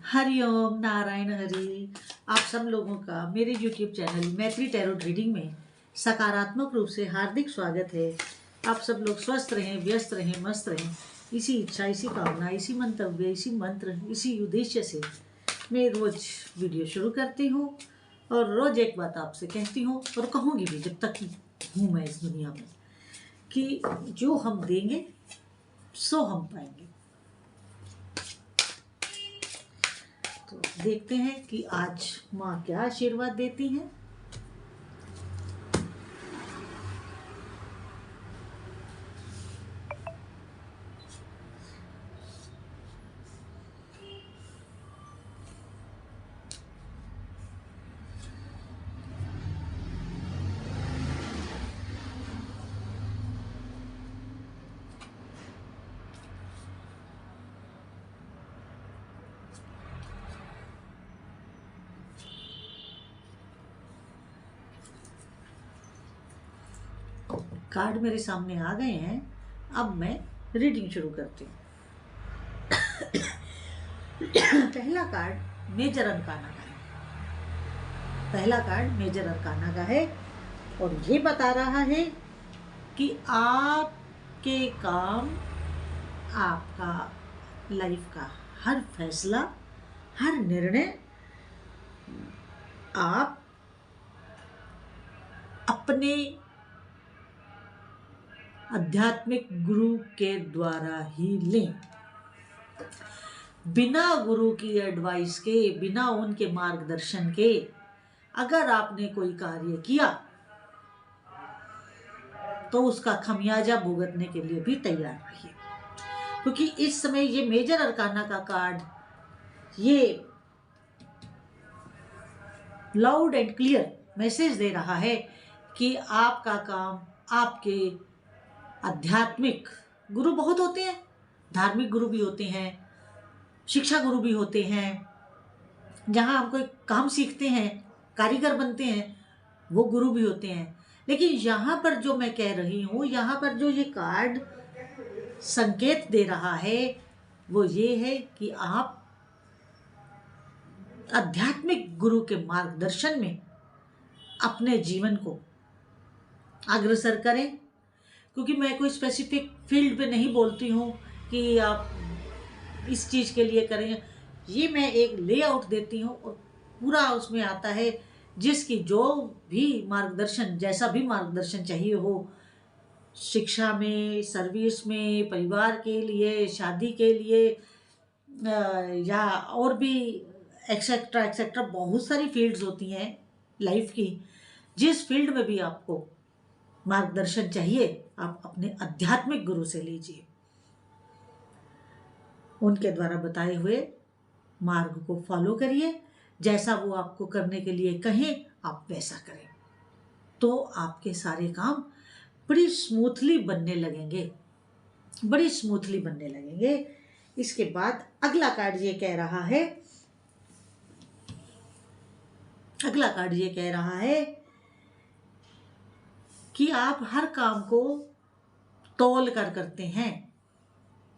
हरिओम नारायण हरि। आप सब लोगों का मेरे YouTube चैनल मैत्री टैरो रीडिंग में सकारात्मक रूप से हार्दिक स्वागत है। आप सब लोग स्वस्थ रहें, व्यस्त रहें, मस्त रहें। इसी इच्छा, इसी कामना, इसी मंतव्य, इसी मंत्र, इसी उद्देश्य से मैं रोज वीडियो शुरू करती हूँ और रोज एक बात आपसे कहती हूँ और कहूँगी भी जब तक हूँ मैं इस दुनिया में, कि जो हम देंगे सो हम पाएंगे। तो देखते हैं कि आज माँ क्या आशीर्वाद देती हैं। कार्ड मेरे सामने आ गए हैं। अब मैं रीडिंग शुरू करती हूँ। पहला कार्ड मेजर अरकाना का है। पहला कार्ड मेजर अरकाना का है और ये बता रहा है कि आपके काम, आपका लाइफ का हर फैसला, हर निर्णय आप अपने आध्यात्मिक गुरु के द्वारा ही लें। बिना गुरु की एडवाइस के, बिना उनके मार्गदर्शन के अगर आपने कोई कार्य किया तो उसका खमियाजा भुगतने के लिए भी तैयार रहिए, क्योंकि इस समय ये मेजर अरकाना का कार्ड ये लाउड एंड क्लियर मैसेज दे रहा है कि आपका काम, आपके आध्यात्मिक गुरु बहुत होते हैं, धार्मिक गुरु भी होते हैं, शिक्षा गुरु भी होते हैं, जहाँ हम कोई काम सीखते हैं, कारीगर बनते हैं, वो गुरु भी होते हैं। लेकिन यहाँ पर जो मैं कह रही हूँ, यहाँ पर जो ये कार्ड संकेत दे रहा है वो ये है कि आप आध्यात्मिक गुरु के मार्गदर्शन में अपने जीवन को अग्रसर करें। क्योंकि मैं कोई स्पेसिफिक फील्ड पे नहीं बोलती हूँ कि आप इस चीज़ के लिए करें। ये मैं एक लेआउट देती हूँ और पूरा उसमें आता है, जिसकी जो भी मार्गदर्शन, जैसा भी मार्गदर्शन चाहिए हो, शिक्षा में, सर्विस में, परिवार के लिए, शादी के लिए, या और भी एक्सेट्रा एक्सेट्रा बहुत सारी फील्ड्स होती हैं लाइफ की। जिस फील्ड में भी आपको मार्गदर्शन चाहिए, आप अपने आध्यात्मिक गुरु से लीजिए। उनके द्वारा बताए हुए मार्ग को फॉलो करिए। जैसा वो आपको करने के लिए कहें आप वैसा करें, तो आपके सारे काम बड़ी स्मूथली बनने लगेंगे, बड़ी स्मूथली बनने लगेंगे। इसके बाद अगला कार्ड ये कह रहा है, अगला कार्ड ये कह रहा है कि आप हर काम को तौल कर करते हैं।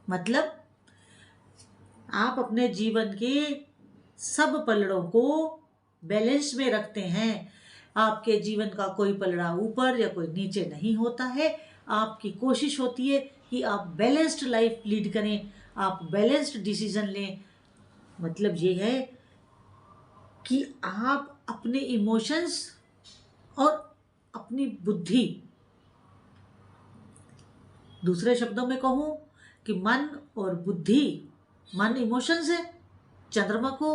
मतलब आप अपने जीवन के सब पलड़ों को बैलेंस में रखते हैं। आपके जीवन का कोई पलड़ा ऊपर या कोई नीचे नहीं होता है। आपकी कोशिश होती है कि आप बैलेंस्ड लाइफ लीड करें, आप बैलेंस्ड डिसीजन लें। मतलब ये है कि आप अपने इमोशंस और अपनी बुद्धि, दूसरे शब्दों में कहूँ कि मन और बुद्धि, मन इमोशंस है, चंद्रमा को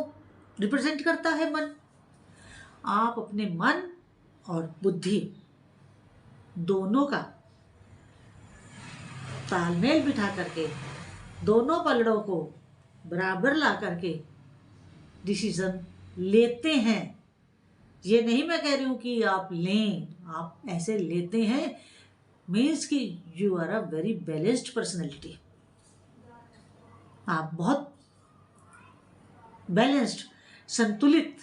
रिप्रेजेंट करता है मन। आप अपने मन और बुद्धि दोनों का तालमेल बिठा करके, दोनों पलड़ों को बराबर ला करके डिसीजन लेते हैं। ये नहीं मैं कह रही हूँ कि आप लें, आप ऐसे लेते हैं मीन्स कि you are a very balanced personality. आप बहुत बैलेंस्ड, संतुलित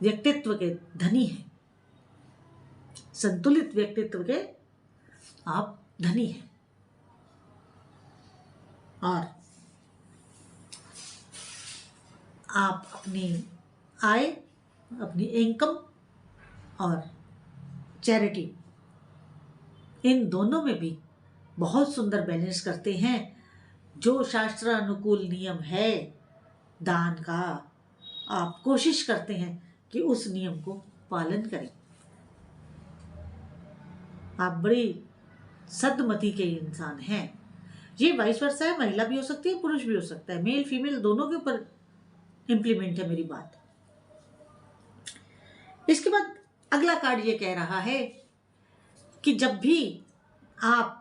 व्यक्तित्व के धनी हैं, संतुलित व्यक्तित्व के आप धनी हैं। और अपनी आय, अपनी इनकम और चैरिटी, इन दोनों में भी बहुत सुंदर बैलेंस करते हैं। जो शास्त्रानुकूल नियम है दान का, आप कोशिश करते हैं कि उस नियम को पालन करें। आप बड़ी सद्मति के इंसान हैं। ये वाइस वर्सा है, महिला भी हो सकती है, पुरुष भी हो सकता है, मेल फीमेल दोनों के ऊपर इंप्लीमेंट है मेरी बात। इसके बाद अगला कार्ड ये कह रहा है कि जब भी आप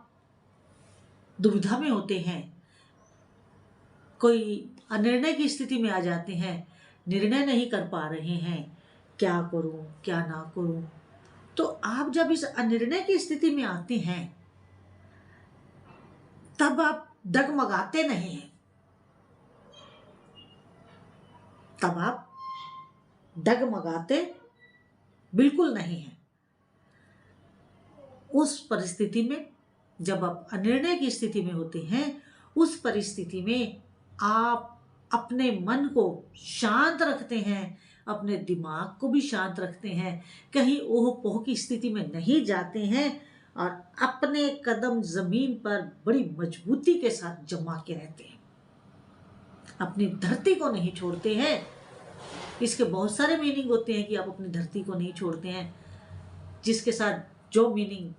दुविधा में होते हैं, कोई अनिर्णय की स्थिति में आ जाते हैं, निर्णय नहीं कर पा रहे हैं, क्या करूं क्या ना करूं, तो आप जब इस अनिर्णय की स्थिति में आते हैं तब आप डगमगाते नहीं हैं, तब आप डगमगाते बिल्कुल नहीं हैं। उस परिस्थिति में, जब आप अनिर्णय की स्थिति में होते हैं, उस परिस्थिति में आप अपने मन को शांत रखते हैं, अपने दिमाग को भी शांत रखते हैं, कहीं ओह पोह की स्थिति में नहीं जाते हैं और अपने कदम जमीन पर बड़ी मजबूती के साथ जमा के रहते हैं, अपनी धरती को नहीं छोड़ते हैं। इसके बहुत सारे मीनिंग होते हैं कि आप अपनी धरती को नहीं छोड़ते हैं, जिसके साथ जो मीनिंग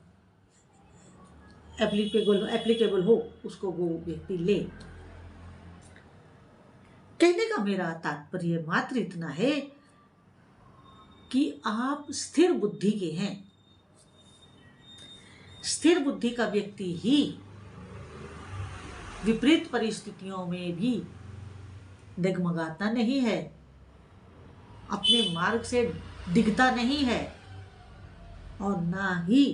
एप्लीकेबल हो उसको वो व्यक्ति ले। कहने का मेरा तात्पर्य मात्र इतना है कि आप स्थिर बुद्धि के हैं। स्थिर बुद्धि का व्यक्ति ही विपरीत परिस्थितियों में भी डगमगाता नहीं है, अपने मार्ग से डिगता नहीं है, और ना ही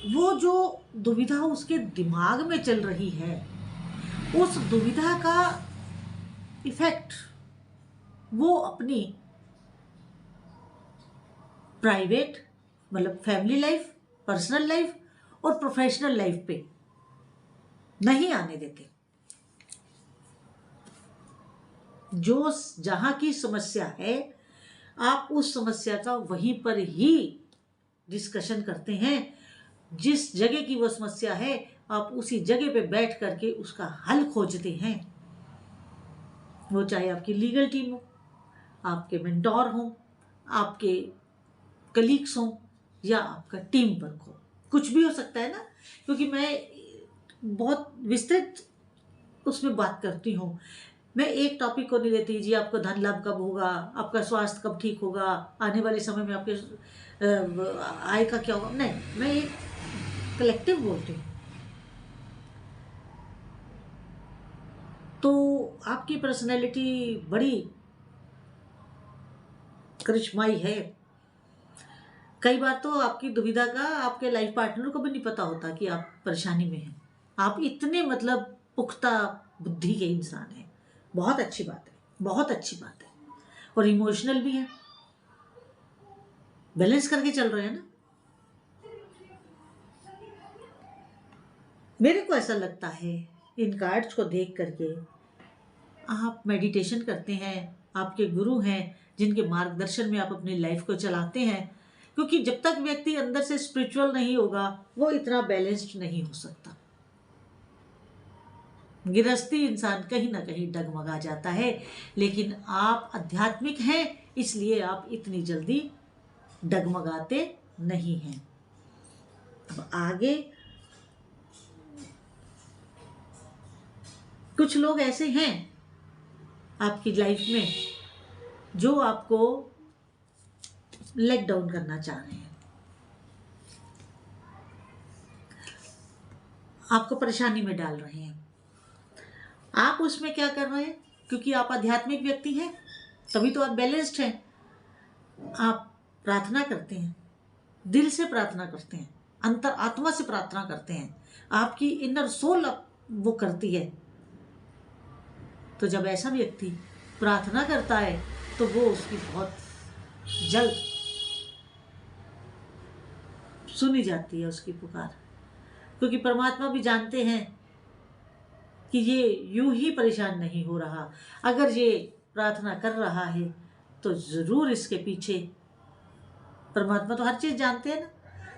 वो जो दुविधा उसके दिमाग में चल रही है, उस दुविधा का इफेक्ट वो अपनी प्राइवेट मतलब फैमिली लाइफ, पर्सनल लाइफ और प्रोफेशनल लाइफ पे नहीं आने देते। जो जहां की समस्या है, आप उस समस्या का वहीं पर ही डिस्कशन करते हैं। जिस जगह की वो समस्या है, आप उसी जगह पे बैठ करके उसका हल खोजते हैं। वो चाहे आपकी लीगल टीम हो, आपके मेंटोर हो, आपके कलीग्स हो, या आपका टीम वर्क हो, कुछ भी हो सकता है ना, क्योंकि मैं बहुत विस्तृत उसमें बात करती हूँ। मैं एक टॉपिक को नहीं लेती जी आपको धन लाभ कब होगा, आपका स्वास्थ्य कब ठीक होगा, आने वाले समय में आपके आय का क्या होगा, नहीं, मैं एक कलेक्टिव बोलती हूँ। तो आपकी पर्सनैलिटी बड़ी करिश्माई है। कई बार तो आपकी दुविधा का आपके लाइफ पार्टनर को भी नहीं पता होता कि आप परेशानी में हैं। आप इतने मतलब पुख्ता बुद्धि के इंसान हैं। बहुत अच्छी बात है, बहुत अच्छी बात है। और इमोशनल भी है, बैलेंस करके चल रहे हैं ना। मेरे को ऐसा लगता है इन कार्ड्स को देख करके आप मेडिटेशन करते हैं, आपके गुरु हैं जिनके मार्गदर्शन में आप अपनी लाइफ को चलाते हैं, क्योंकि जब तक व्यक्ति अंदर से स्पिरिचुअल नहीं होगा वो इतना बैलेंस्ड नहीं हो सकता। गृहस्थी इंसान कहीं ना कहीं डगमगा जाता है, लेकिन आप आध्यात्मिक हैं इसलिए आप इतनी जल्दी डगमगाते नहीं हैं। अब आगे कुछ लोग ऐसे हैं आपकी लाइफ में जो आपको लेट डाउन करना चाह रहे हैं, आपको परेशानी में डाल रहे हैं। आप उसमें क्या कर रहे हैं, क्योंकि आप आध्यात्मिक व्यक्ति हैं तभी तो आप बैलेंस्ड हैं। आप प्रार्थना करते हैं, दिल से प्रार्थना करते हैं, अंतर आत्मा से प्रार्थना करते हैं, आपकी इनर सोल वो करती है। तो जब ऐसा व्यक्ति प्रार्थना करता है तो वो उसकी बहुत जल्द सुनी जाती है उसकी पुकार, क्योंकि परमात्मा भी जानते हैं कि ये यूं ही परेशान नहीं हो रहा। अगर ये प्रार्थना कर रहा है तो ज़रूर इसके पीछे, परमात्मा तो हर चीज़ जानते हैं ना,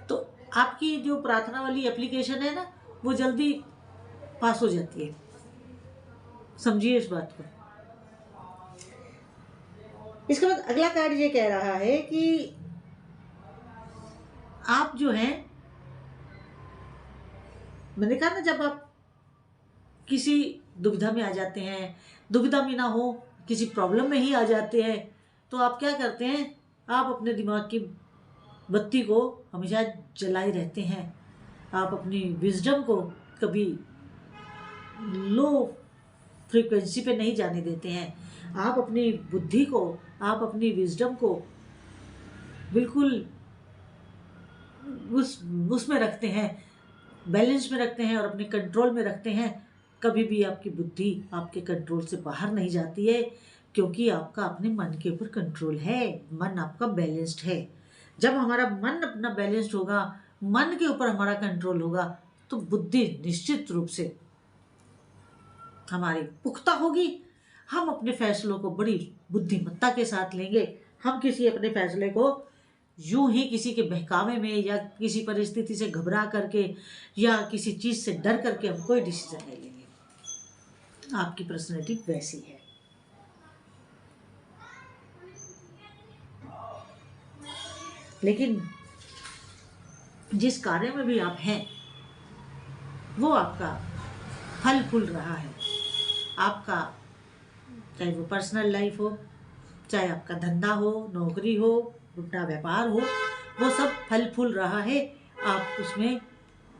तो आपकी जो प्रार्थना वाली एप्लीकेशन है ना, वो जल्दी पास हो जाती है। समझिए इस बात को। इसके बाद अगला कार्ड ये कह रहा है कि आप जो हैं, मैंने कहा ना, जब आप किसी दुविधा में आ जाते हैं, दुविधा में ना हो, किसी प्रॉब्लम में ही आ जाते हैं, तो आप क्या करते हैं, आप अपने दिमाग की बत्ती को हमेशा जलाए रहते हैं। आप अपनी विजडम को कभी लो फ्रीक्वेंसी पे नहीं जाने देते हैं। आप अपनी बुद्धि को, आप अपनी विजडम को बिल्कुल उसमें रखते हैं, बैलेंस में रखते हैं और अपने कंट्रोल में रखते हैं। कभी भी आपकी बुद्धि आपके कंट्रोल से बाहर नहीं जाती है, क्योंकि आपका अपने मन के ऊपर कंट्रोल है। मन आपका बैलेंस्ड है। जब हमारा मन अपना बैलेंस्ड होगा, मन के ऊपर हमारा कंट्रोल होगा, तो बुद्धि निश्चित रूप से हमारी पुख्ता होगी। हम अपने फैसलों को बड़ी बुद्धिमत्ता के साथ लेंगे। हम किसी अपने फैसले को यूं ही किसी के बहकावे में या किसी परिस्थिति से घबरा करके या किसी चीज़ से डर करके हम कोई डिसीजन नहीं लेंगे। आपकी पर्सनैलिटी वैसी है। लेकिन जिस कार्य में भी आप हैं, वो आपका फल फूल रहा है। आपका चाहे वो पर्सनल लाइफ हो, चाहे आपका धंधा हो, नौकरी हो, अपना व्यापार हो, वो सब फल फूल रहा है। आप उसमें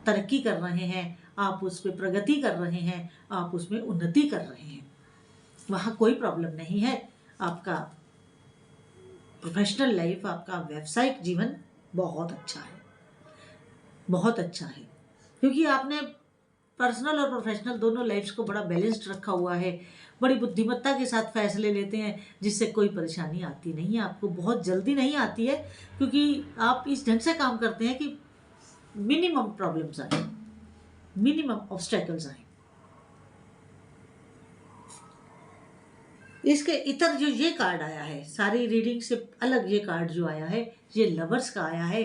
तरक्की कर रहे हैं, आप उस पर प्रगति कर रहे हैं, आप उसमें उन्नति कर रहे हैं। वहाँ कोई प्रॉब्लम नहीं है। आपका प्रोफेशनल लाइफ, आपका व्यावसायिक जीवन बहुत अच्छा है, बहुत अच्छा है, क्योंकि आपने पर्सनल और प्रोफेशनल दोनों लाइफ्स को बड़ा बैलेंस्ड रखा हुआ है। बड़ी बुद्धिमत्ता के साथ फैसले लेते हैं, जिससे कोई परेशानी आती नहीं है। आपको बहुत जल्दी नहीं आती है, क्योंकि आप इस ढंग से काम करते हैं कि मिनिमम प्रॉब्लम्स आए, मिनिमम ऑब्स्टेकल्स आए। इसके इतर जो ये कार्ड आया है, सारी रीडिंग से अलग ये कार्ड जो आया है, ये लवर्स का आया है।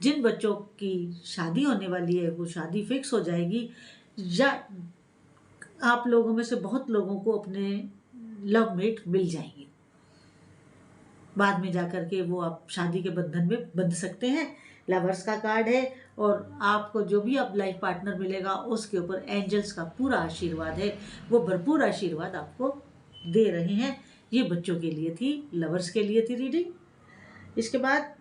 जिन बच्चों की शादी होने वाली है, वो शादी फिक्स हो जाएगी, या आप लोगों में से बहुत लोगों को अपने लव मेट मिल जाएंगे। बाद में जाकर के वो आप शादी के बंधन में बंध सकते हैं। लवर्स का कार्ड है, और आपको जो भी अब लाइफ पार्टनर मिलेगा, उसके ऊपर एंजल्स का पूरा आशीर्वाद है। वो भरपूर आशीर्वाद आपको दे रहे हैं। ये बच्चों के लिए थी, लवर्स के लिए थी रीडिंग। इसके बाद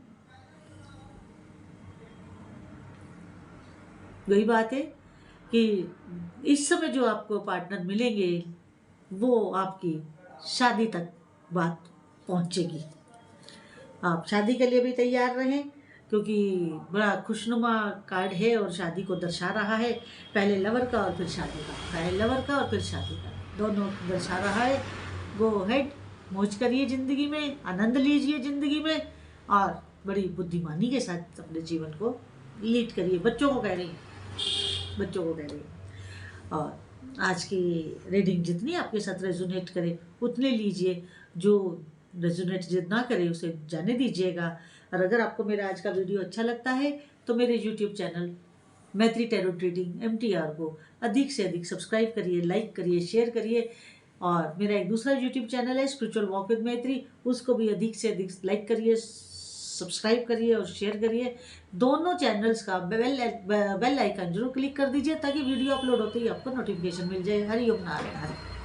वही बात है कि इस समय जो आपको पार्टनर मिलेंगे, वो आपकी शादी तक बात पहुंचेगी। आप शादी के लिए भी तैयार रहें, क्योंकि बड़ा खुशनुमा कार्ड है और शादी को दर्शा रहा है। पहले लवर का और फिर शादी का, पहले लवर का और फिर शादी का, दोनों दर्शा रहा है। गो हेड, मौज करिए ज़िंदगी में, आनंद लीजिए ज़िंदगी में, और बड़ी बुद्धिमानी के साथ अपने जीवन को लीड करिए। बच्चों को कह रही है, बच्चों को कह रही है। और आज की रीडिंग जितनी आपके साथ रेजोनेट करे उतने लीजिए, जो रेजोनेट ना करे उसे जाने दीजिएगा। और अगर आपको मेरा आज का वीडियो अच्छा लगता है तो मेरे यूट्यूब चैनल मैत्री टैरो रीडिंग MTR को अधिक से अधिक सब्सक्राइब करिए, लाइक करिए, शेयर करिए। और मेरा एक दूसरा यूट्यूब चैनल है स्पिरिचुअल वॉक विद मैत्री, उसको भी अधिक से अधिक लाइक करिए, सब्सक्राइब करिए और शेयर करिए। दोनों चैनल्स का बेल आइकन जरूर क्लिक कर दीजिए, ताकि वीडियो अपलोड होते ही आपको नोटिफिकेशन मिल जाए। हरि ओम नारायण हरि।